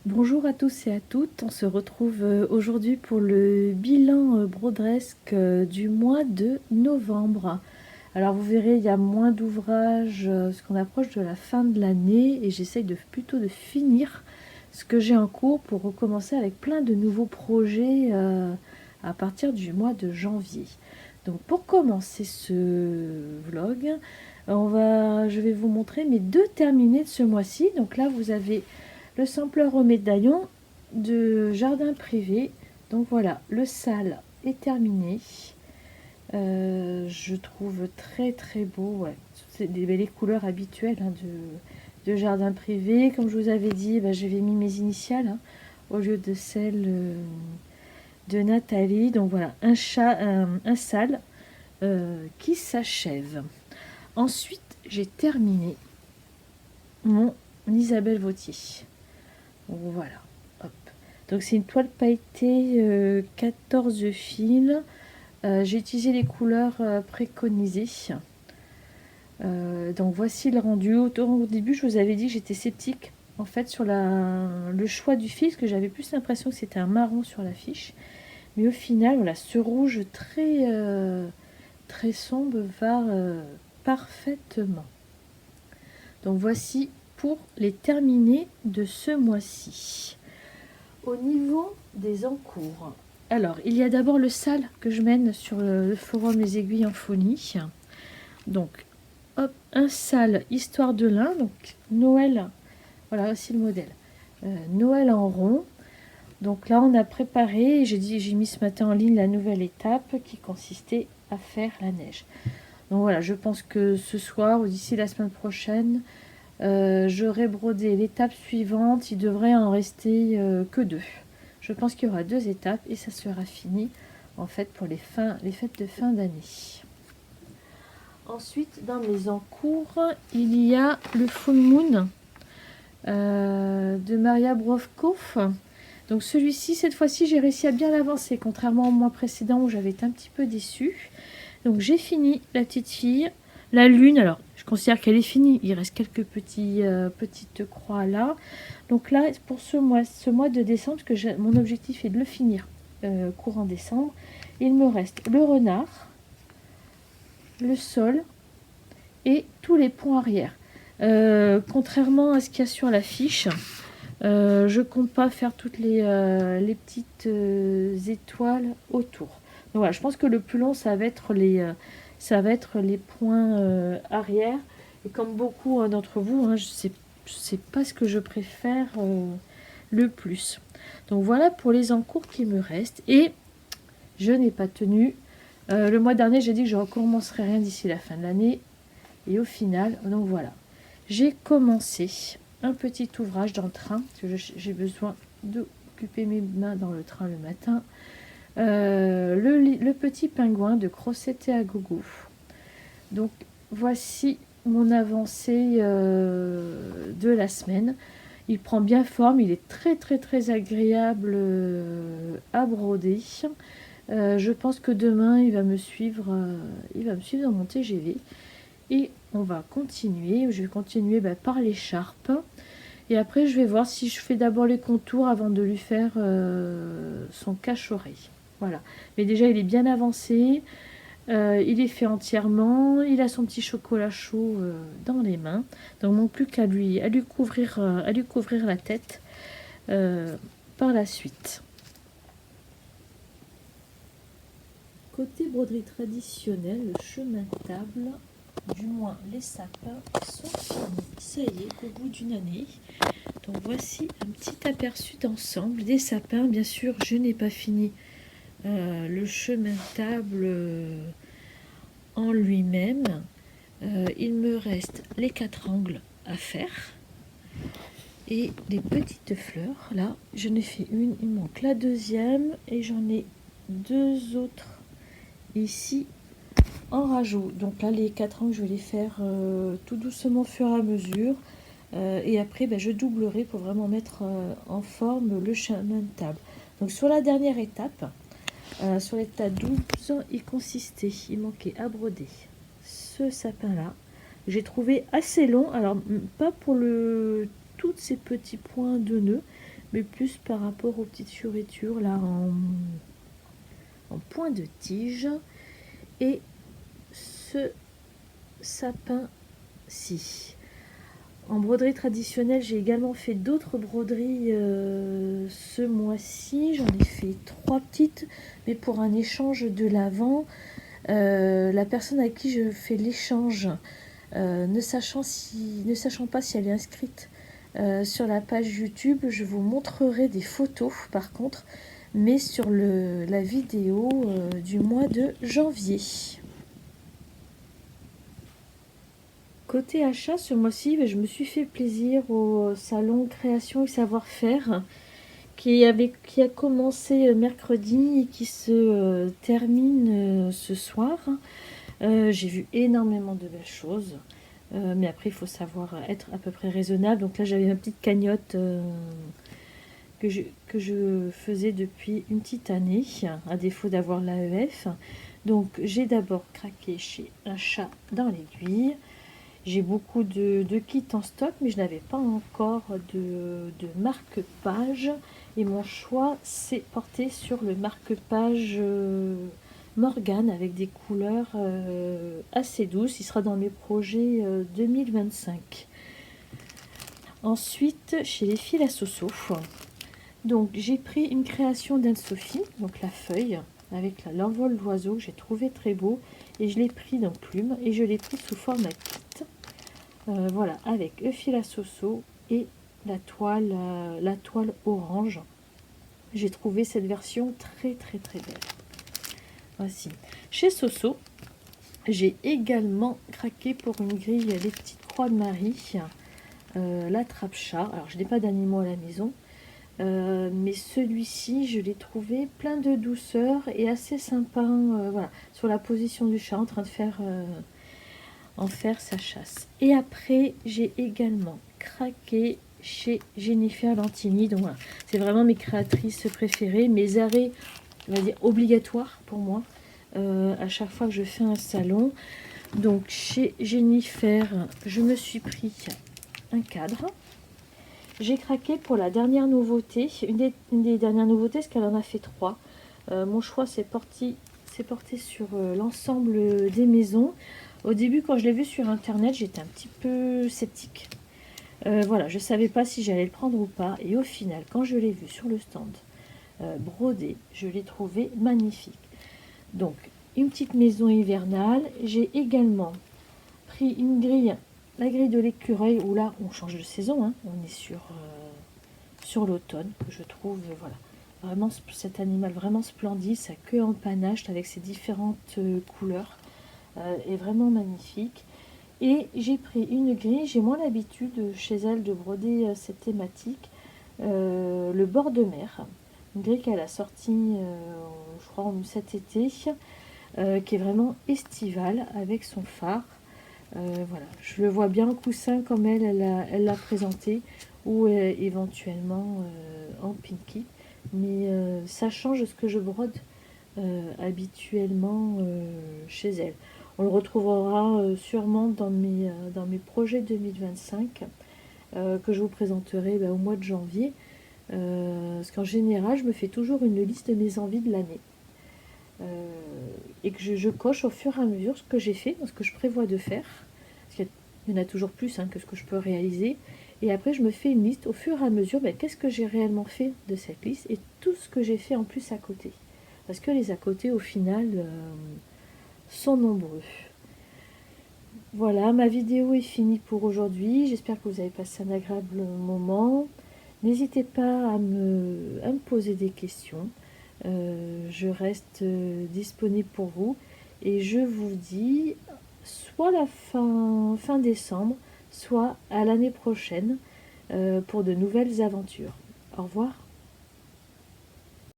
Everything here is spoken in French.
Bonjour à tous et à toutes, on se retrouve aujourd'hui pour le bilan brodesque du mois de novembre. Alors vous verrez, il y a moins d'ouvrages parce qu'on approche de la fin de l'année et j'essaye plutôt de finir ce que j'ai en cours pour recommencer avec plein de nouveaux projets à partir du mois de janvier. Donc pour commencer ce vlog, je vais vous montrer mes deux terminés de ce mois-ci. Donc là vous avez le sampleur au médaillon de jardin privé. Donc voilà, le sale est terminé. Je trouve très très beau. Ouais. C'est les couleurs habituelles de jardin privé. Comme je vous avais dit, j'avais mis mes initiales au lieu de celles de Nathalie. Donc voilà, un sale qui s'achève. Ensuite, j'ai terminé mon Isabelle Vautier. Voilà. Hop. Donc c'est une toile pailletée 14 fils. J'ai utilisé les couleurs préconisées. Donc voici le rendu. Au début, je vous avais dit que j'étais sceptique en fait sur le choix du fil, parce que j'avais plus l'impression que c'était un marron sur l'affiche. Mais au final, voilà, ce rouge très sombre va parfaitement. Donc voici pour les terminés de ce mois-ci. Au niveau des encours, alors il y a d'abord le sale que je mène sur le forum Les Aiguilles en Folie. Donc hop, un sale histoire de lin, donc Noël, voilà aussi le modèle. Noël en rond. Donc là on a préparé, j'ai mis ce matin en ligne la nouvelle étape qui consistait à faire la neige. Donc voilà, je pense que ce soir ou d'ici la semaine prochaine, j'aurai brodé l'étape suivante. Il devrait en rester que deux. Je pense qu'il y aura deux étapes et ça sera fini en fait pour les fêtes de fin d'année. Ensuite, dans mes encours, il y a le Full Moon de Maria Brovkov. Donc celui-ci, cette fois-ci, j'ai réussi à bien l'avancer, contrairement au mois précédent où j'avais été un petit peu déçue. Donc j'ai fini la petite fille. La lune, alors je considère qu'elle est finie. Il reste quelques petites croix là. Donc là, pour ce mois de décembre, parce que mon objectif est de le finir courant décembre, il me reste le renard, le sol et tous les points arrière. Contrairement à ce qu'il y a sur la fiche, je compte pas faire toutes les petites étoiles autour. Donc voilà, je pense que le plus long, ça va être les points arrière. Et comme beaucoup d'entre vous, je sais pas ce que je préfère le plus. Donc voilà pour les encours qui me restent. Et je n'ai pas tenu. Le mois dernier, j'ai dit que je ne recommencerai rien d'ici la fin de l'année. Et au final, donc voilà. J'ai commencé un petit ouvrage dans le train, parce que j'ai besoin d'occuper mes mains dans le train le matin. Le petit pingouin de Crocette et à Gogo. Donc voici mon avancée de la semaine. Il prend bien forme, il est très très très agréable à broder. Je pense que demain il va me suivre dans mon TGV et on va continuer. Je vais continuer par l'écharpe et après je vais voir si je fais d'abord les contours avant de lui faire son cache-oreille. Voilà, mais déjà il est bien avancé. Il est fait entièrement, il a son petit chocolat chaud dans les mains, donc il manque plus qu'à lui couvrir la tête par la suite. Côté broderie traditionnelle, le chemin de table, du moins les sapins, sont finis. Ça y est, au bout d'une année. Donc voici un petit aperçu d'ensemble des sapins. Bien sûr, je n'ai pas fini le chemin de table en lui-même. Il me reste les 4 angles à faire et les petites fleurs. Là, j'en ai fait une, il manque la deuxième et j'en ai 2 autres ici en rajout. Donc là, les 4 angles, je vais les faire tout doucement au fur et à mesure. Et après, je doublerai pour vraiment mettre en forme le chemin de table. Donc sur la dernière étape, sur l'état 12, il manquait à broder ce sapin-là. J'ai trouvé assez long, alors pas pour tous ces petits points de nœuds, mais plus par rapport aux petites fioritures là en point de tige. Et ce sapin-ci. En broderie traditionnelle, j'ai également fait d'autres broderies ce mois-ci. J'en ai fait 3 petites, mais pour un échange de l'Avent. La personne à qui je fais l'échange, ne sachant pas si elle est inscrite sur la page YouTube, je vous montrerai des photos par contre, mais sur la vidéo du mois de janvier. Côté achat, ce mois-ci, je me suis fait plaisir au salon Création et Savoir-faire qui a commencé mercredi et qui se termine ce soir. J'ai vu énormément de belles choses, mais après il faut savoir être à peu près raisonnable. Donc là j'avais ma petite cagnotte que je faisais depuis une petite année, à défaut d'avoir l'AEF. Donc j'ai d'abord craqué chez Un Chat dans l'Aiguille. J'ai beaucoup de kits en stock, mais je n'avais pas encore de marque-page. Et mon choix s'est porté sur le marque-page Morgane avec des couleurs assez douces. Il sera dans mes projets 2025. Ensuite, chez les fils à Soso, donc j'ai pris une création d'Anne-Sophie, donc la feuille, avec l'envol d'oiseau que j'ai trouvé très beau. Et je l'ai pris dans plume et je l'ai pris sous format kit. Voilà, avec le fil à Soso et la toile orange. J'ai trouvé cette version très très très belle. Voici. Chez Soso, j'ai également craqué pour une grille Les Petites Croix de Marie, la trappe-chat. Alors je n'ai pas d'animaux à la maison, mais celui-ci je l'ai trouvé plein de douceur et assez sympa. Voilà, sur la position du chat en train de faire sa chasse. Et après j'ai également craqué chez Jennifer Lantini. Donc voilà, c'est vraiment mes créatrices préférées, mes arrêts, on va dire, obligatoires pour moi à chaque fois que je fais un salon. Donc chez Jennifer, je me suis pris un cadre. J'ai craqué pour la dernière nouveauté, une des dernières nouveautés, parce qu'elle en a fait 3. Mon choix s'est porté sur l'ensemble des maisons. Au début, quand je l'ai vu sur internet, j'étais un petit peu sceptique. Voilà, je ne savais pas si j'allais le prendre ou pas. Et au final, quand je l'ai vu sur le stand brodé, je l'ai trouvé magnifique. Donc, une petite maison hivernale. J'ai également pris une grille, la grille de l'écureuil, où là, on change de saison. Hein. On est sur l'automne, que je trouve, voilà, vraiment cet animal vraiment splendide, sa queue en panache avec ses différentes couleurs. Est vraiment magnifique. Et j'ai pris une grille, j'ai moins l'habitude chez elle de broder cette thématique, le bord de mer, une grille qu'elle a sortie je crois cet été, qui est vraiment estivale avec son phare. Voilà, je le vois bien en coussin comme elle l'a présenté, ou éventuellement en pinky, mais ça change de ce que je brode habituellement chez elle. On le retrouvera sûrement dans mes projets 2025 que je vous présenterai au mois de janvier. Parce qu'en général, je me fais toujours une liste de mes envies de l'année. Et que je coche au fur et à mesure ce que j'ai fait, ce que je prévois de faire. Parce qu'il y en a toujours plus que ce que je peux réaliser. Et après, je me fais une liste au fur et à mesure. Qu'est-ce que j'ai réellement fait de cette liste et tout ce que j'ai fait en plus à côté. Parce que les à côté, au final, sont nombreux. Voilà, ma vidéo est finie pour aujourd'hui. J'espère que vous avez passé un agréable moment. N'hésitez pas à me poser des questions. Je reste disponible pour vous. Et je vous dis soit la fin décembre, soit à l'année prochaine pour de nouvelles aventures. Au revoir.